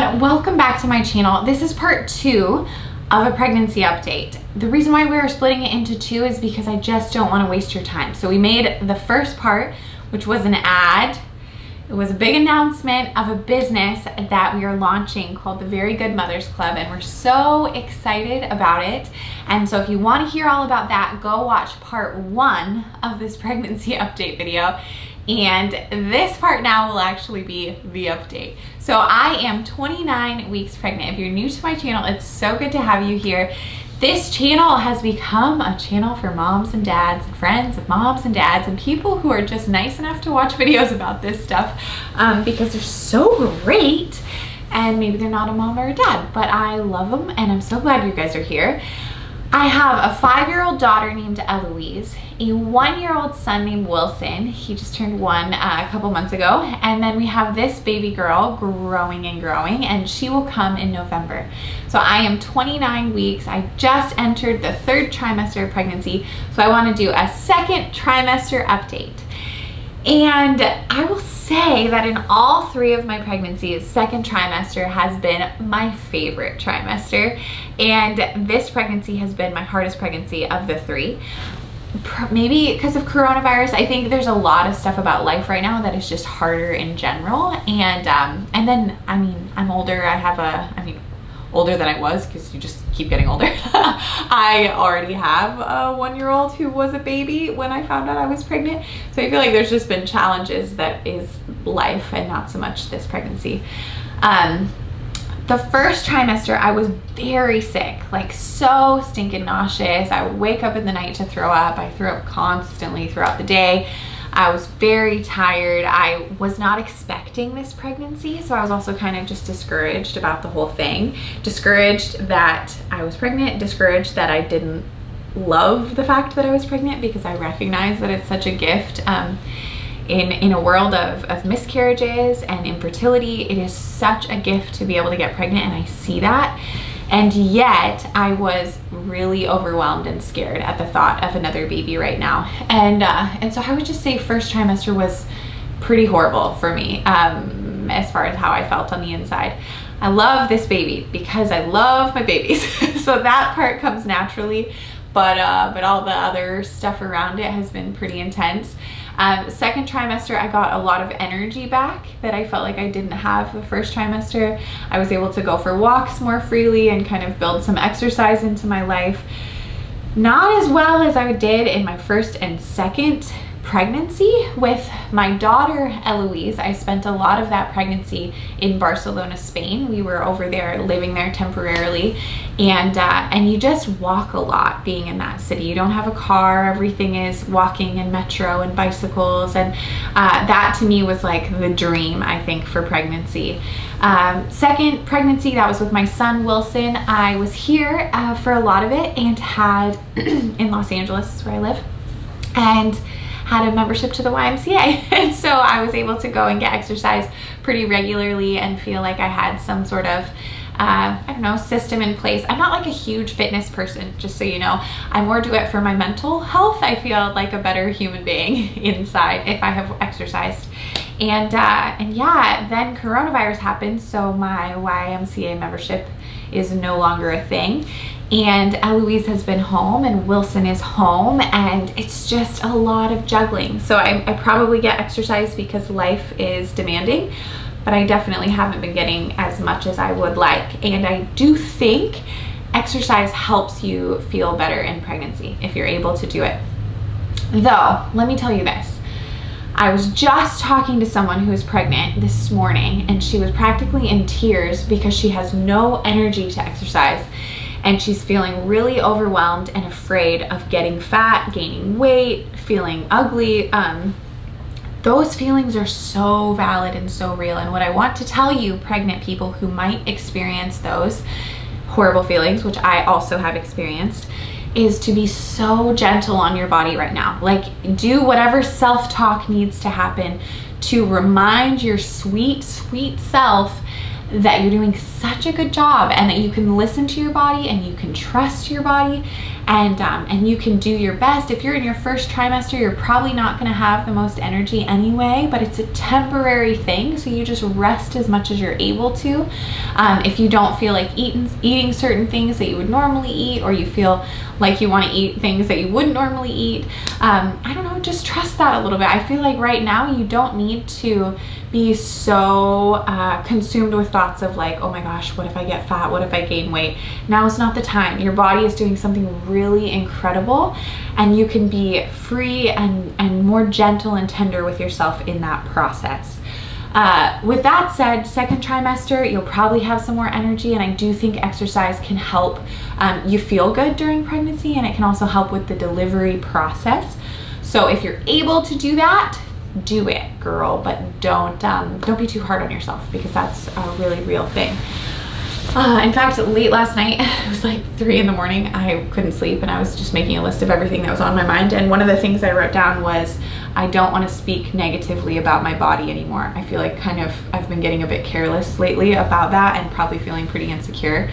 everyone, welcome back to my channel. This is part 2 of a pregnancy update. The reason why we are splitting it into 2 is because I just don't want to waste your time. So we made the first part, which was an ad. It was a big announcement of a business that we are launching called the Very Good Mothers Club, and we're so excited about it. And so if you want to hear all about that, go watch part 1 of this pregnancy update video. And this part now will actually be the update. So I am 29 weeks pregnant. If you're new to my channel, it's so good to have you here. This channel has become a channel for moms and dads and friends of moms and dads and people who are just nice enough to watch videos about this stuff because they're so great, and maybe they're not a mom or a dad, but I love them and I'm so glad you guys are here. I have a 5-year-old daughter named Eloise, a 1-year-old son named Wilson. He just turned 1 a couple months ago. And then we have this baby girl growing and growing, and she will come in November. So I am 29 weeks. I just entered the 3rd trimester of pregnancy. So I want to do a 2nd trimester update. And I will say that in all 3 of my pregnancies, 2nd trimester has been my favorite trimester. And this pregnancy has been my hardest pregnancy of the 3. Maybe because of coronavirus. I think there's a lot of stuff about life right now that is just harder in general. And then, I mean, I'm older. Older than I was, because you just keep getting older. I already have a 1-year-old who was a baby when I found out I was pregnant. So I feel like there's just been challenges that is life and not so much this pregnancy. The 1st trimester, I was very sick, like so stinking nauseous. I would wake up in the night to throw up. I threw up constantly throughout the day. I was very tired. I was not expecting this pregnancy, so I was also kind of just discouraged about the whole thing. Discouraged that I was pregnant, discouraged that I didn't love the fact that I was pregnant, because I recognize that it's such a gift. In a world of miscarriages and infertility, it is such a gift to be able to get pregnant, and I see that. And yet I was really overwhelmed and scared at the thought of another baby right now. And so I would just say 1st trimester was pretty horrible for me as far as how I felt on the inside. I love this baby because I love my babies. So that part comes naturally, but all the other stuff around it has been pretty intense. 2nd trimester, I got a lot of energy back that I felt like I didn't have the 1st trimester. I was able to go for walks more freely and kind of build some exercise into my life. Not as well as I did in my 1st and 2nd pregnancy. With my daughter Eloise, I spent a lot of that pregnancy in Barcelona, Spain. We were over there living there temporarily, and you just walk a lot being in that city. You don't have a car, everything is walking and metro and bicycles, and that to me was like the dream, I think, for pregnancy. 2nd pregnancy, that was with my son Wilson. I was here for a lot of it, and had in Los Angeles is where I live, and had a membership to the YMCA. And so I was able to go and get exercise pretty regularly and feel like I had some sort of, I don't know, system in place. I'm not like a huge fitness person, just so you know. I more do it for my mental health. I feel like a better human being inside if I have exercised. And yeah, then coronavirus happened, so my YMCA membership is no longer a thing. And Eloise has been home and Wilson is home, and it's just a lot of juggling. So I probably get exercise because life is demanding, but I definitely haven't been getting as much as I would like. And I do think exercise helps you feel better in pregnancy if you're able to do it. Though, let me tell you this. I was just talking to someone who is pregnant this morning, and she was practically in tears because she has no energy to exercise. And she's feeling really overwhelmed and afraid of getting fat, gaining weight, feeling ugly. Those feelings are so valid and so real. And what I want to tell you, pregnant people who might experience those horrible feelings, which I also have experienced, is to be so gentle on your body right now. Like, do whatever self-talk needs to happen to remind your sweet, sweet self that you're doing such a good job, and that you can listen to your body and you can trust your body, and you can do your best. If you're in your first trimester, you're probably not going to have the most energy anyway, but it's a temporary thing, so you just rest as much as you're able to. If you don't feel like eating certain things that you would normally eat, or you feel like you want to eat things that you wouldn't normally eat, I don't know, just trust that a little bit. I feel like right now you don't need to be so consumed with thoughts of like, oh my gosh, what if I get fat? What if I gain weight? Now is not the time. Your body is doing something really incredible, and you can be free and more gentle and tender with yourself in that process. With that said, second trimester, you'll probably have some more energy, and I do think exercise can help you feel good during pregnancy, and it can also help with the delivery process. So if you're able to do that, do it, girl, but don't be too hard on yourself, because that's a really real thing. In fact, late last night, it was like 3 in the morning, I couldn't sleep, and I was just making a list of everything that was on my mind, and one of the things I wrote down was, I don't want to speak negatively about my body anymore. I feel like I've been getting a bit careless lately about that, and probably feeling pretty insecure.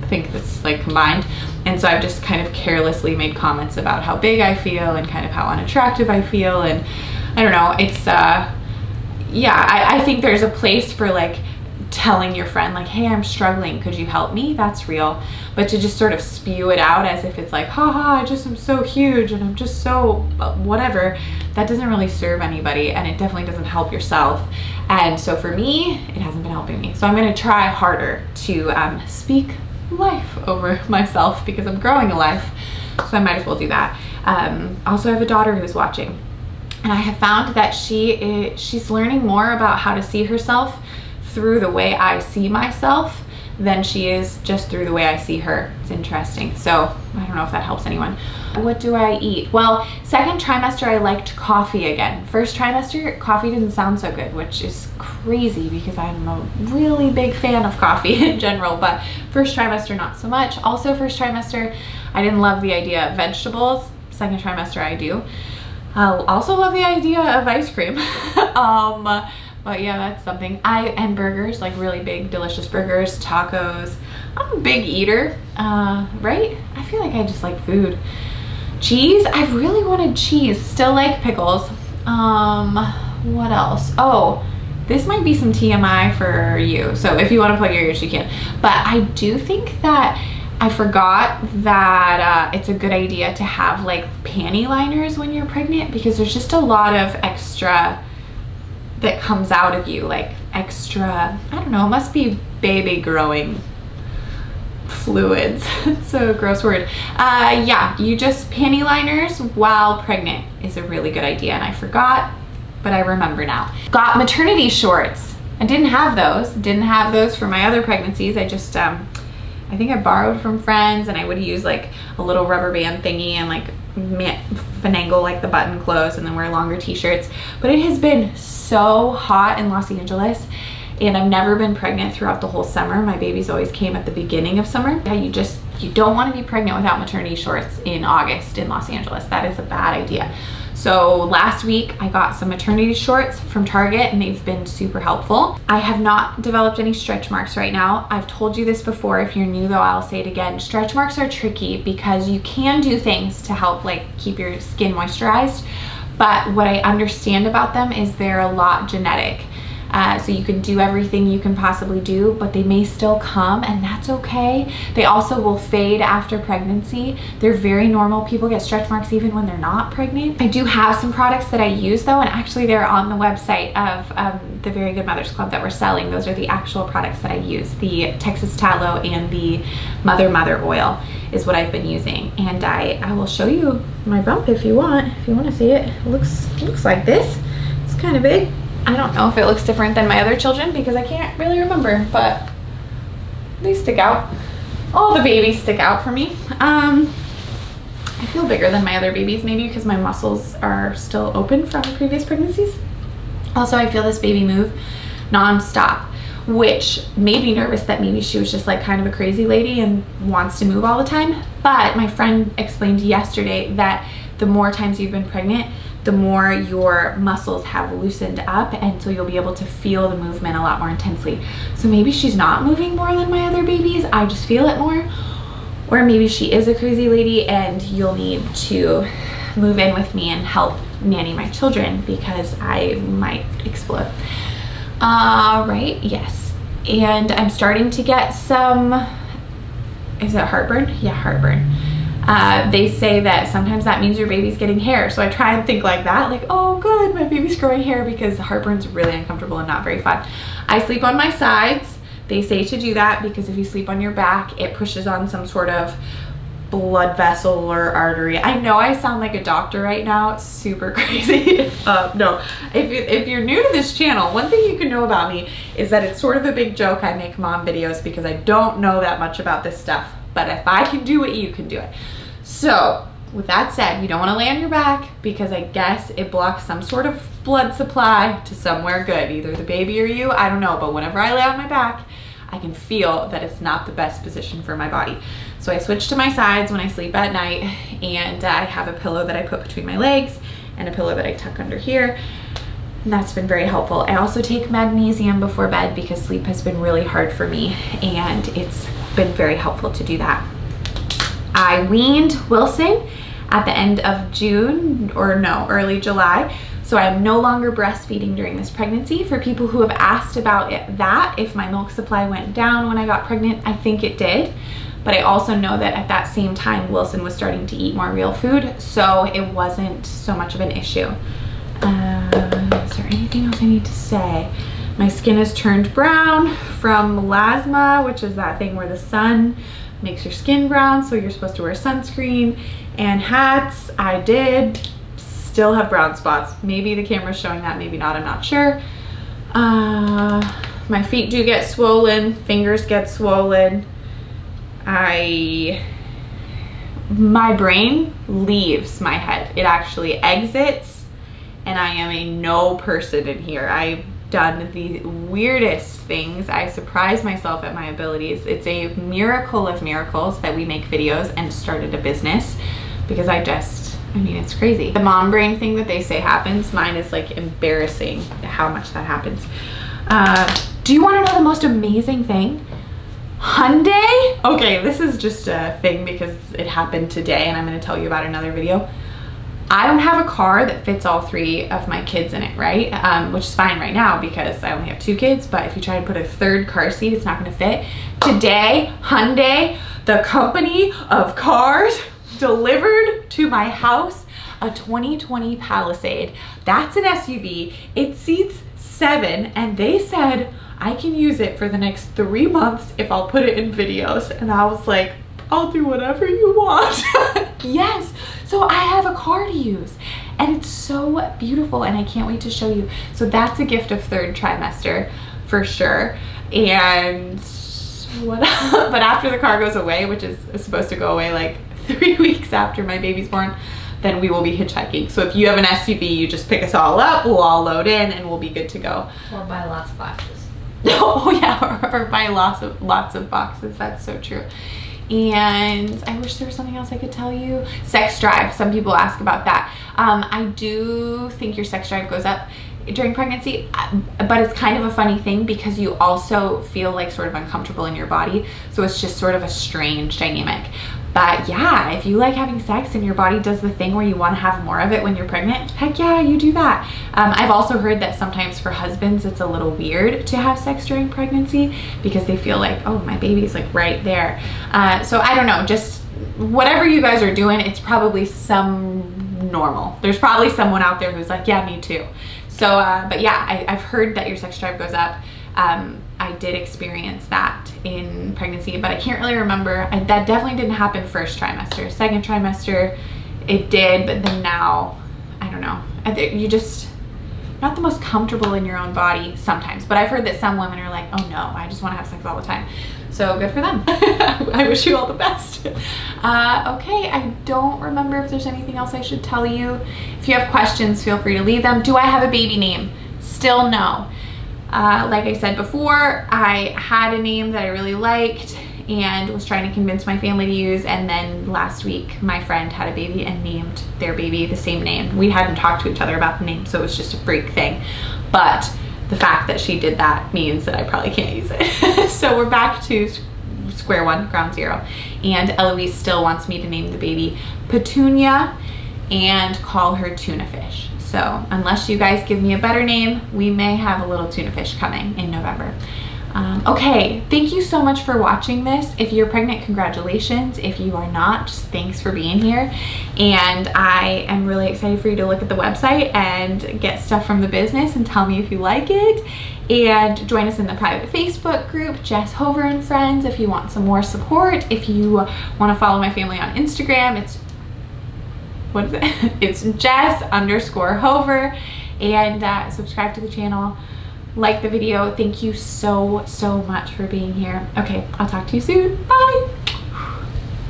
I think that's like combined. And so I've just kind of carelessly made comments about how big I feel and kind of how unattractive I feel, and I don't know, it's yeah, I think there's a place for like telling your friend like, hey, I'm struggling, could you help me? That's real. But to just sort of spew it out as if it's like, haha, I just am so huge and I'm just so whatever, that doesn't really serve anybody, and it definitely doesn't help yourself. And so for me, it hasn't been helping me. So I'm going to try harder to speak life over myself, because I'm growing a life, so I might as well do that. Also, I have a daughter who's watching, and I have found that she's learning more about how to see herself through the way I see myself than she is just through the way I see her. It's interesting. So I don't know if that helps anyone. What do I eat? Well, second trimester, I liked coffee again. First trimester, coffee didn't sound so good, which is crazy because I'm a really big fan of coffee in general, but first trimester, not so much. Also, first trimester, I didn't love the idea of vegetables. Second trimester, I do. I also love the idea of ice cream. But yeah, that's something. And burgers, like really big, delicious burgers, tacos. I'm a big eater, right? I feel like I just like food. Cheese, I've really wanted cheese. Still like pickles. What else? Oh, this might be some TMI for you. So if you want to plug your ears, you can. But I do think that I forgot that it's a good idea to have like panty liners when you're pregnant, because there's just a lot of extra that comes out of you, like extra, I don't know, it must be baby growing fluids. It's a gross word. Yeah, you just panty liners while pregnant is a really good idea, and I forgot, but I remember now. Got maternity shorts. I didn't have those for my other pregnancies. I just I think I borrowed from friends, and I would use like a little rubber band thingy and like finagle like the button closed and then wear longer t-shirts. But it has been so hot in Los Angeles, and I've never been pregnant throughout the whole summer. My babies always came at the beginning of summer. Yeah, you don't want to be pregnant without maternity shorts in August in Los Angeles. That is a bad idea. So last week I got some maternity shorts from Target, and they've been super helpful. I have not developed any stretch marks right now. I've told you this before. If you're new though, I'll say it again. Stretch marks are tricky because you can do things to help like keep your skin moisturized, but what I understand about them is they're a lot genetic. So you can do everything you can possibly do, but they may still come, and that's okay. They also will fade after pregnancy. They're very normal. People get stretch marks even when they're not pregnant. I do have some products that I use though, and actually they're on the website of the Very Good Mothers Club that we're selling. Those are the actual products that I use. The Texas Tallow and the Mother Oil is what I've been using, and I will show you my bump if you want to see it. It looks like this. It's kind of big. I don't know if it looks different than my other children because I can't really remember, but they stick out. All the babies stick out for me. I feel bigger than my other babies, maybe because my muscles are still open from previous pregnancies. Also, I feel this baby move non-stop, which made me nervous that maybe she was just like kind of a crazy lady and wants to move all the time. But my friend explained yesterday that the more times you've been pregnant, the more your muscles have loosened up, and so you'll be able to feel the movement a lot more intensely. So maybe she's not moving more than my other babies, I just feel it more. or maybe she is a crazy lady and you'll need to move in with me and help nanny my children because I might explode. Right, yes. And I'm starting to get some, is it heartburn? Yeah, heartburn. They say that sometimes that means your baby's getting hair. So I try and think like that, like, oh good, my baby's growing hair, because heartburn's really uncomfortable and not very fun. I sleep on my sides. They say to do that because if you sleep on your back, it pushes on some sort of blood vessel or artery. I know I sound like a doctor right now. It's super crazy. No, if you're new to this channel, one thing you can know about me is that it's sort of a big joke. I make mom videos because I don't know that much about this stuff. But if I can do it, you can do it. So with that said, you don't want to lay on your back because I guess it blocks some sort of blood supply to somewhere good, either the baby or you, I don't know. But whenever I lay on my back, I can feel that it's not the best position for my body. So I switch to my sides when I sleep at night, and I have a pillow that I put between my legs and a pillow that I tuck under here. And that's been very helpful. I also take magnesium before bed because sleep has been really hard for me, and it's been very helpful to do that. I weaned Wilson at the end of June, or no, early July. So I'm no longer breastfeeding during this pregnancy. For people who have asked about that, if my milk supply went down when I got pregnant, I think it did. But I also know that at that same time, Wilson was starting to eat more real food, so it wasn't so much of an issue. Is there anything else I need to say? My skin has turned brown from melasma, which is that thing where the sun makes your skin brown, so you're supposed to wear sunscreen and hats. I did still have brown spots. Maybe the camera's showing that, maybe not, I'm not sure. My feet do get swollen, fingers get swollen. My brain leaves my head. It actually exits, and I am a no person in here. I've done the weirdest things. I surprise myself at my abilities. It's a miracle of miracles that we make videos and started a business, because I mean, it's crazy. The mom brain thing that they say happens, mine is like embarrassing how much that happens. Do you want to know the most amazing thing? Hyundai? Okay, this is just a thing because it happened today and I'm going to tell you about another video. I don't have a car that fits all three of my kids in it, right? Which is fine right now because I only have 2 kids, but if you try to put a 3rd car seat, it's not going to fit. Today, Hyundai, the company of cars, delivered to my house a 2020 Palisade. That's an SUV. It seats 7, and they said I can use it for the next 3 months if I'll put it in videos. And I was like, I'll do whatever you want. Yes, so I have a car to use, and it's so beautiful, and I can't wait to show you. So that's a gift of 3rd trimester for sure. And what? But after the car goes away, which is supposed to go away like 3 weeks after my baby's born, then we will be hitchhiking. So if you have an SUV, you just pick us all up, we'll all load in, and we'll be good to go. Or buy lots of boxes. Oh yeah, or buy lots of boxes. That's so true. And I wish there was something else I could tell you. Sex drive. Some people ask about that. I do think your sex drive goes up during pregnancy, but it's kind of a funny thing because you also feel like sort of uncomfortable in your body. So it's just sort of a strange dynamic. But yeah, if you like having sex and your body does the thing where you want to have more of it when you're pregnant, heck yeah, you do that. I've also heard that sometimes for husbands, it's a little weird to have sex during pregnancy because they feel like, oh, my baby's like right there. So I don't know, just whatever you guys are doing, it's probably some normal. There's probably someone out there who's like, yeah, me too. So, but yeah, I've heard that your sex drive goes up. I did experience that in pregnancy, but I can't really remember. That definitely didn't happen 1st trimester. 2nd trimester, it did, but then now, I don't know. You just, not the most comfortable in your own body sometimes, but I've heard that some women are like, oh no, I just want to have sex all the time. So good for them. I wish you all the best. Okay, I don't remember if there's anything else I should tell you. If you have questions, feel free to leave them. Do I have a baby name? Still no. Like I said before, I had a name that I really liked and was trying to convince my family to use, and then last week my friend had a baby and named their baby the same name. We hadn't talked to each other about the name, so it was just a freak thing. But the fact that she did that means that I probably can't use it. So we're back to square one, ground zero. And Eloise still wants me to name the baby Petunia and call her tuna fish. So unless you guys give me a better name, we may have a little tuna fish coming in November. Okay, thank you so much for watching this. If you're pregnant, congratulations. If you are not, just thanks for being here. And I am really excited for you to look at the website and get stuff from the business and tell me if you like it. And join us in the private Facebook group, Jess Hover and Friends, if you want some more support. If you want to follow my family on Instagram, it's, what is it? It's Jess_Hover. And subscribe to the channel. Like the video. Thank you so much for being here. Okay, I'll talk to you soon. Bye.